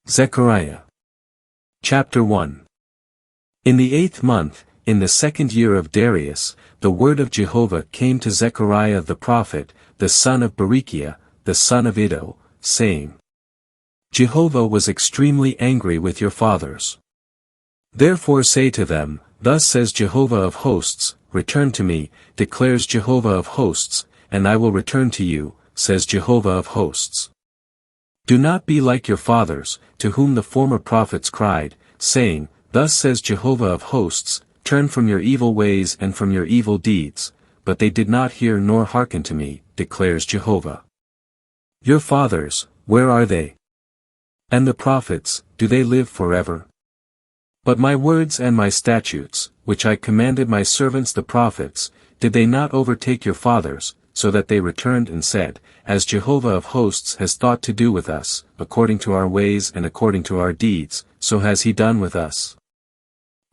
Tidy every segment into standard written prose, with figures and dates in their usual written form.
Zechariah Chapter 1. In the 8th month, in the 2nd year of Darius, the word of Jehovah came to Zechariah the prophet, the son of Berechiah, the son of Iddo, saying, Jehovah was extremely angry with your fathers. Therefore say to them, Thus says Jehovah of hosts, Return to me, declares Jehovah of hosts, and I will return to you, says Jehovah of hosts. Do not be like your fathers, to whom the former prophets cried, saying, Thus says Jehovah of hosts, Turn from your evil ways and from your evil deeds, but they did not hear nor hearken to me, declares Jehovah. Your fathers, where are they? And the prophets, do they live forever? But my words and my statutes, which I commanded my servants the prophets, did they not overtake your fathers, so that they returned and said, As Jehovah of hosts has thought to do with us, according to our ways and according to our deeds, so has he done with us.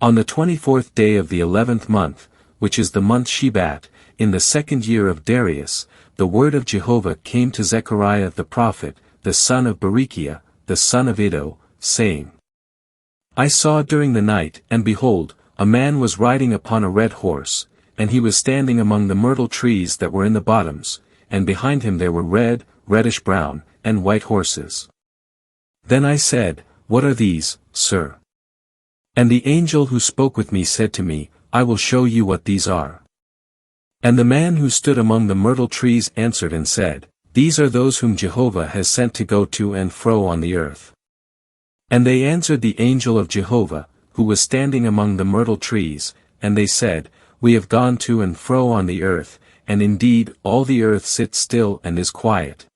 On the 24th day of the 11th month, which is the month Shebat, in the 2nd year of Darius, the word of Jehovah came to Zechariah the prophet, the son of Berechiah, the son of Iddo, saying, I saw during the night, and behold, a man was riding upon a red horse, and he was standing among the myrtle trees that were in the bottoms, and behind him there were red, reddish-brown, and white horses. Then I said, What are these, sir? And the angel who spoke with me said to me, I will show you what these are. And the man who stood among the myrtle trees answered and said, These are those whom Jehovah has sent to go to and fro on the earth. And they answered the angel of Jehovah, who was standing among the myrtle trees, and they said, We have gone to and fro on the earth, and indeed all the earth sits still and is quiet.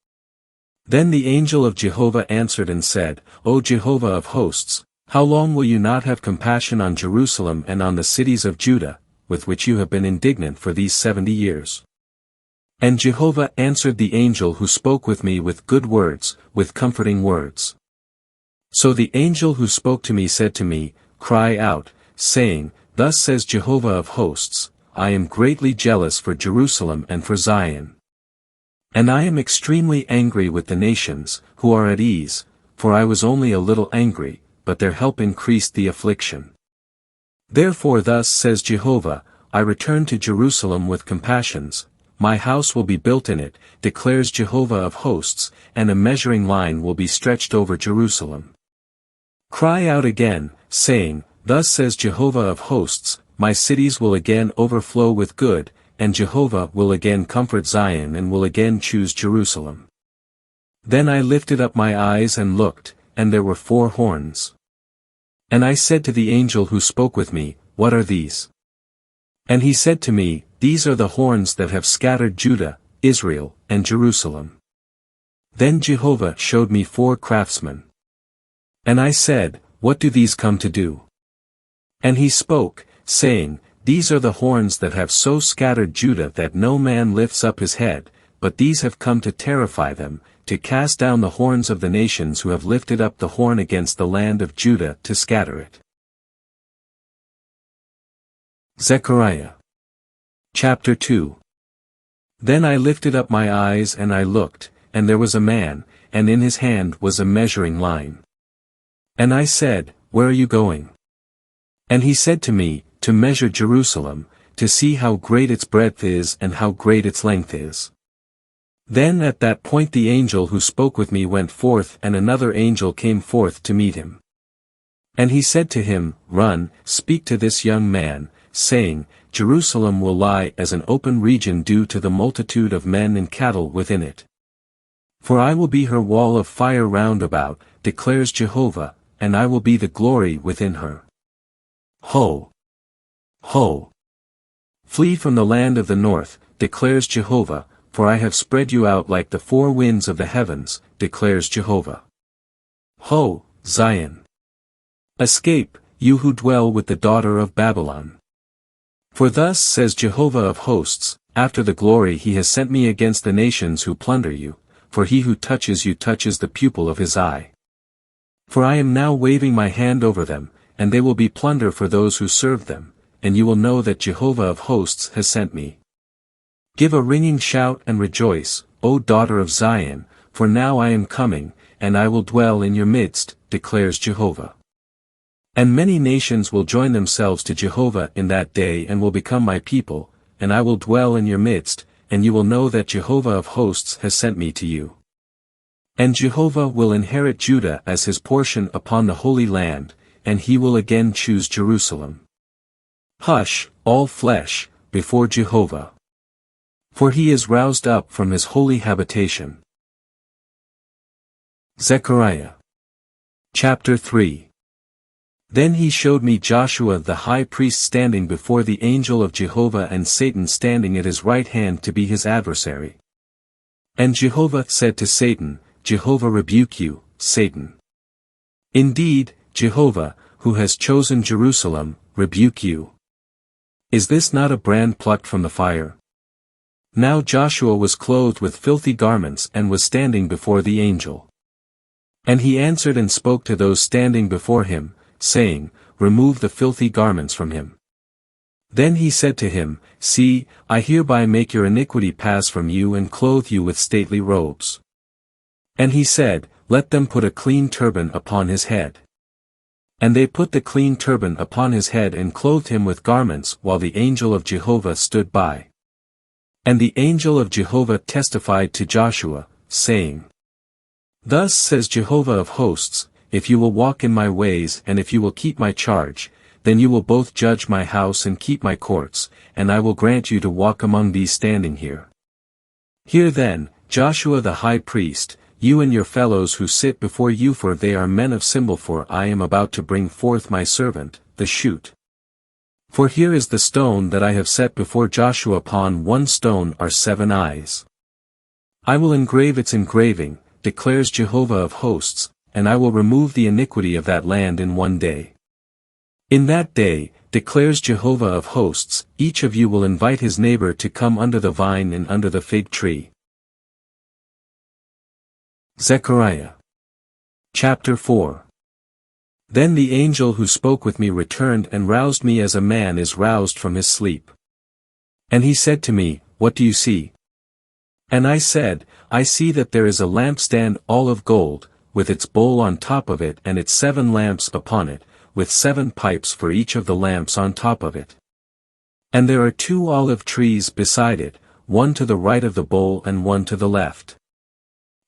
Then the angel of Jehovah answered and said, O Jehovah of hosts, how long will you not have compassion on Jerusalem and on the cities of Judah, with which you have been indignant for these 70 years? And Jehovah answered the angel who spoke with me with good words, with comforting words. So the angel who spoke to me said to me, Cry out, saying, Thus says Jehovah of hosts, I am greatly jealous for Jerusalem and for Zion. And I am extremely angry with the nations, who are at ease, for I was only a little angry, but their help increased the affliction. Therefore thus says Jehovah, I return to Jerusalem with compassions, my house will be built in it, declares Jehovah of hosts, and a measuring line will be stretched over Jerusalem. Cry out again, saying, Thus says Jehovah of hosts, my cities will again overflow with good, and Jehovah will again comfort Zion and will again choose Jerusalem. Then I lifted up my eyes and looked, and there were 4 horns. And I said to the angel who spoke with me, What are these? And he said to me, These are the horns that have scattered Judah, Israel, and Jerusalem. Then Jehovah showed me 4 craftsmen. And I said, What do these come to do? And he spoke, saying, These are the horns that have so scattered Judah that no man lifts up his head, but these have come to terrify them, to cast down the horns of the nations who have lifted up the horn against the land of Judah to scatter it. Zechariah Chapter 2. Then I lifted up my eyes and I looked, and there was a man, and in his hand was a measuring line. And I said, Where are you going? And he said to me, To measure Jerusalem, to see how great its breadth is and how great its length is. Then at that point the angel who spoke with me went forth and another angel came forth to meet him. And he said to him, Run, speak to this young man, saying, Jerusalem will lie as an open region due to the multitude of men and cattle within it. For I will be her wall of fire round about, declares Jehovah, and I will be the glory within her. Ho! Ho! Flee from the land of the north, declares Jehovah, for I have spread you out like the 4 winds of the heavens, declares Jehovah. Ho, Zion! Escape, you who dwell with the daughter of Babylon. For thus says Jehovah of hosts, after the glory he has sent me against the nations who plunder you, for he who touches you touches the pupil of his eye. For I am now waving my hand over them, and they will be plunder for those who serve them, and you will know that Jehovah of hosts has sent me. Give a ringing shout and rejoice, O daughter of Zion, for now I am coming, and I will dwell in your midst, declares Jehovah. And many nations will join themselves to Jehovah in that day and will become my people, and I will dwell in your midst, and you will know that Jehovah of hosts has sent me to you. And Jehovah will inherit Judah as his portion upon the Holy Land, and he will again choose Jerusalem. Hush, all flesh, before Jehovah. For he is roused up from his holy habitation. Zechariah Chapter 3. Then he showed me Joshua the high priest standing before the angel of Jehovah and Satan standing at his right hand to be his adversary. And Jehovah said to Satan, Jehovah rebuke you, Satan. Indeed, Jehovah, who has chosen Jerusalem, rebuke you. Is this not a brand plucked from the fire? Now Joshua was clothed with filthy garments and was standing before the angel. And he answered and spoke to those standing before him, saying, Remove the filthy garments from him. Then he said to him, See, I hereby make your iniquity pass from you and clothe you with stately robes. And he said, Let them put a clean turban upon his head. And they put the clean turban upon his head and clothed him with garments while the angel of Jehovah stood by. And the angel of Jehovah testified to Joshua, saying, Thus says Jehovah of hosts, if you will walk in my ways and if you will keep my charge, then you will both judge my house and keep my courts, and I will grant you to walk among these standing here. Hear then, Joshua the high priest, you and your fellows who sit before you, for they are men of symbol, for I am about to bring forth my servant, the shoot. For here is the stone that I have set before Joshua, upon one stone are 7 eyes. I will engrave its engraving, declares Jehovah of hosts, and I will remove the iniquity of that land in one day. In that day, declares Jehovah of hosts, each of you will invite his neighbor to come under the vine and under the fig tree. Zechariah Chapter 4. Then the angel who spoke with me returned and roused me as a man is roused from his sleep. And he said to me, What do you see? And I said, I see that there is a lampstand all of gold, with its bowl on top of it and its 7 lamps upon it, with 7 pipes for each of the lamps on top of it. And there are 2 olive trees beside it, one to the right of the bowl and one to the left.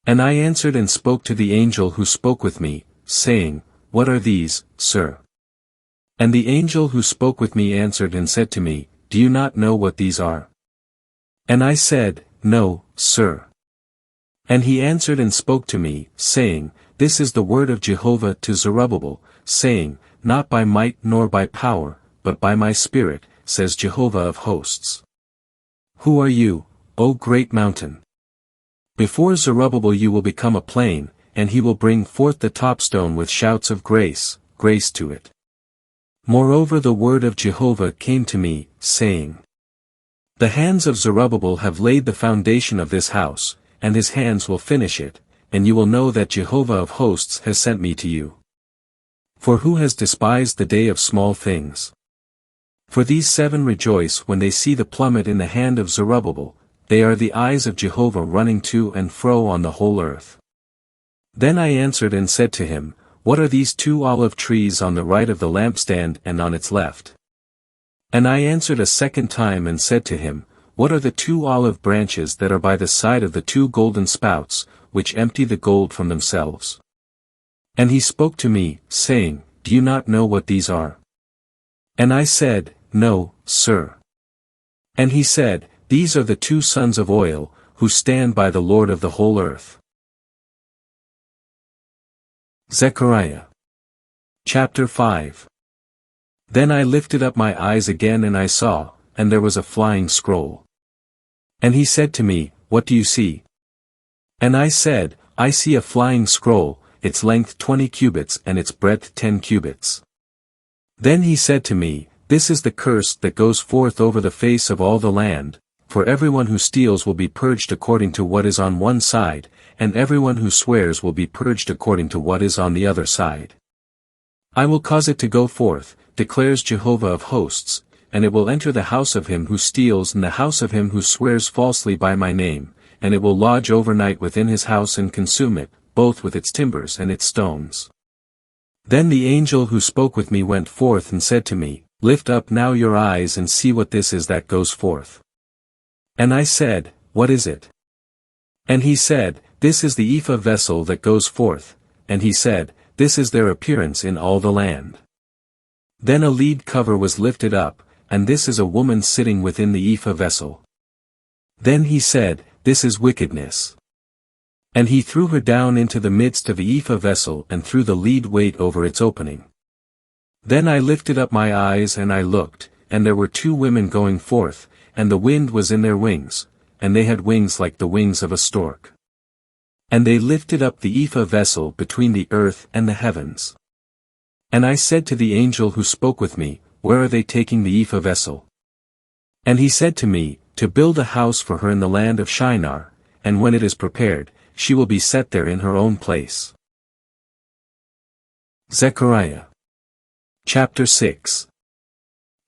And I answered and spoke to the angel who spoke with me, saying, What are these, sir? And the angel who spoke with me answered and said to me, Do you not know what these are? And I said, No, sir. And he answered and spoke to me, saying, This is the word of Jehovah to Zerubbabel, saying, Not by might nor by power, but by my spirit, says Jehovah of hosts. Who are you, O great mountain? Before Zerubbabel you will become a plain, and he will bring forth the top stone with shouts of grace, grace to it. Moreover the word of Jehovah came to me, saying, The hands of Zerubbabel have laid the foundation of this house, and his hands will finish it, and you will know that Jehovah of hosts has sent me to you. For who has despised the day of small things? For these 7 rejoice when they see the plummet in the hand of Zerubbabel, they are the eyes of Jehovah running to and fro on the whole earth. Then I answered and said to him, What are these 2 olive trees on the right of the lampstand and on its left? And I answered a second time and said to him, What are the 2 olive branches that are by the side of the 2 golden spouts, which empty the gold from themselves? And he spoke to me, saying, Do you not know what these are? And I said, No, sir. And he said, These are the 2 sons of oil, who stand by the Lord of the whole earth. Zechariah Chapter 5. Then I lifted up my eyes again and I saw, and there was a flying scroll. And he said to me, What do you see? And I said, I see a flying scroll, its length 20 cubits and its breadth 10 cubits. Then he said to me, This is the curse that goes forth over the face of all the land, for everyone who steals will be purged according to what is on one side, and everyone who swears will be purged according to what is on the other side. I will cause it to go forth, declares Jehovah of hosts, and it will enter the house of him who steals and the house of him who swears falsely by my name, and it will lodge overnight within his house and consume it, both with its timbers and its stones. Then the angel who spoke with me went forth and said to me, Lift up now your eyes and see what this is that goes forth. And I said, What is it? And he said, This is the ephah vessel that goes forth, and he said, This is their appearance in all the land. Then a lead cover was lifted up, and this is a woman sitting within the ephah vessel. Then he said, This is wickedness. And he threw her down into the midst of the ephah vessel and threw the lead weight over its opening. Then I lifted up my eyes and I looked, and there were two women going forth, and the wind was in their wings, and they had wings like the wings of a stork. And they lifted up the ephah vessel between the earth and the heavens. And I said to the angel who spoke with me, Where are they taking the ephah vessel? And he said to me, To build a house for her in the land of Shinar, and when it is prepared, she will be set there in her own place. Zechariah Chapter 6.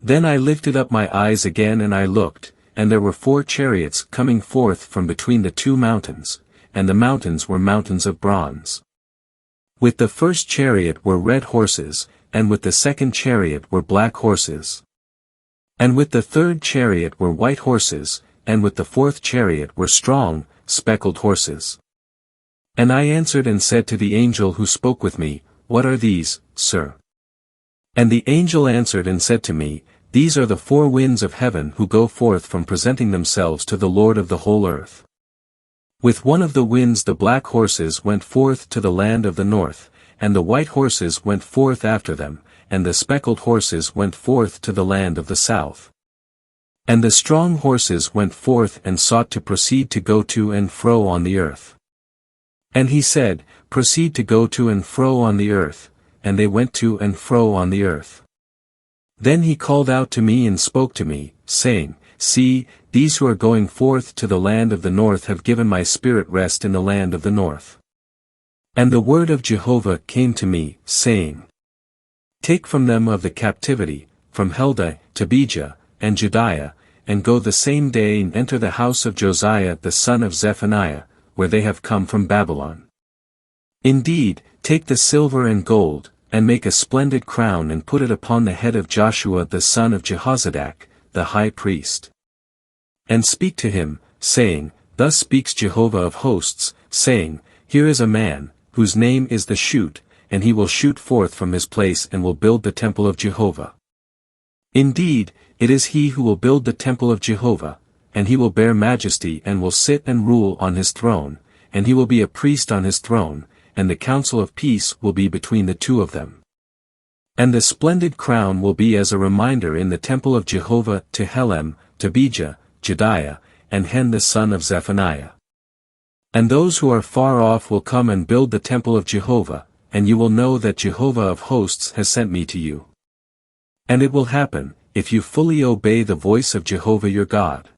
Then I lifted up my eyes again and I looked, and there were 4 chariots coming forth from between the 2 mountains, and the mountains were mountains of bronze. With the first chariot were red horses, and with the second chariot were black horses. And with the third chariot were white horses, and with the fourth chariot were strong, speckled horses. And I answered and said to the angel who spoke with me, What are these, sir? And the angel answered and said to me, These are the 4 winds of heaven who go forth from presenting themselves to the Lord of the whole earth. With one of the winds the black horses went forth to the land of the north, and the white horses went forth after them, and the speckled horses went forth to the land of the south. And the strong horses went forth and sought to proceed to go to and fro on the earth. And he said, Proceed to go to and fro on the earth, and they went to and fro on the earth. Then he called out to me and spoke to me, saying, See, these who are going forth to the land of the north have given my spirit rest in the land of the north. And the word of Jehovah came to me, saying, Take from them of the captivity, from Heldah, Tobijah, and Jediah, and go the same day and enter the house of Josiah the son of Zephaniah, where they have come from Babylon. Indeed, take the silver and gold, and make a splendid crown and put it upon the head of Joshua the son of Jehozadak, the high priest. And speak to him, saying, Thus speaks Jehovah of hosts, saying, Here is a man, whose name is the Shoot, and he will shoot forth from his place and will build the temple of Jehovah. Indeed, it is he who will build the temple of Jehovah, and he will bear majesty and will sit and rule on his throne, and he will be a priest on his throne, and the counsel of peace will be between the 2 of them. And the splendid crown will be as a reminder in the temple of Jehovah to Helem, Tobijah, Jediah, and Hen the son of Zephaniah. And those who are far off will come and build the temple of Jehovah, and you will know that Jehovah of hosts has sent me to you. And it will happen, if you fully obey the voice of Jehovah your God.